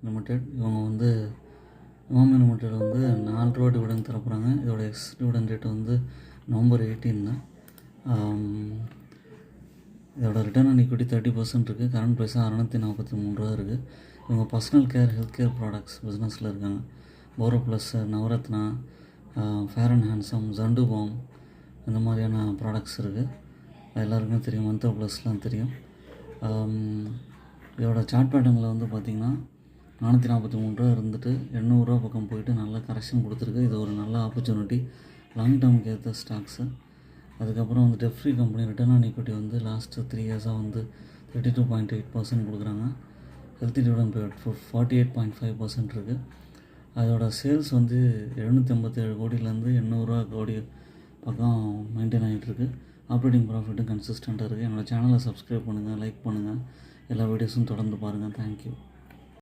Limited. இவங்க வந்து Emami limited வந்து 4 ரூபா டிவிடன் தரப்போகிறாங்க. இதோட எக்ஸ் டிவிடன் ரேட் வந்து நவம்பர் 18 தான். இதோட ரிட்டர்ன் ஆன் ஈக்விட்டி 30% இருக்குது. கரண்ட் ப்ரைஸ் 643 ரூபா இருக்குது. இவங்க personal care health care products பிஸ்னஸில் இருக்காங்க. Boroplus, Navratna, Fair and Handsome, Zandu balm இந்த மாதிரியான ப்ராடக்ட்ஸ் இருக்குது. எல்லாருக்குமே தெரியும், மந்த்ரா ப்ளஸ்லாம் தெரியும். இதோட சார்ட் பேட்டர்னில் வந்து பார்த்திங்கன்னா 443 ரூபா இருந்துட்டு 800 ரூபா பக்கம் போயிட்டு நல்லா கரெக்ஷன் கொடுத்துருக்கு. இது ஒரு நல்ல ஆப்பர்ச்சுனிட்டி லாங் டேர்முக்கு ஏற்ற ஸ்டாக்ஸு. அதுக்கப்புறம் வந்து டெஃப்ரி கம்பெனி ரிட்டர்ன் ஆன் ஈக்விட்டி வந்து லாஸ்ட்டு 3 இயர்ஸாக வந்து 32.8% கொடுக்குறாங்க. ஹெல்த்தி டிவிடன் பேட் 48.5% இருக்குது. அதோட சேல்ஸ் வந்து 787 கோடியிலேருந்து 800 கோடி பக்கம் மெயின்டைன் ஆகிட்டுருக்கு. ஆப்ரேட்டிங் ப்ராஃபிட்டும் கன்சிஸ்டண்ட்டாக இருக்குது. என்னோடய சேனலை சப்ஸ்கிரைப் பண்ணுங்கள், லைக் பண்ணுங்கள், எல்லா வீடியோஸும் தொடர்ந்து பாருங்கள். தேங்க்யூ.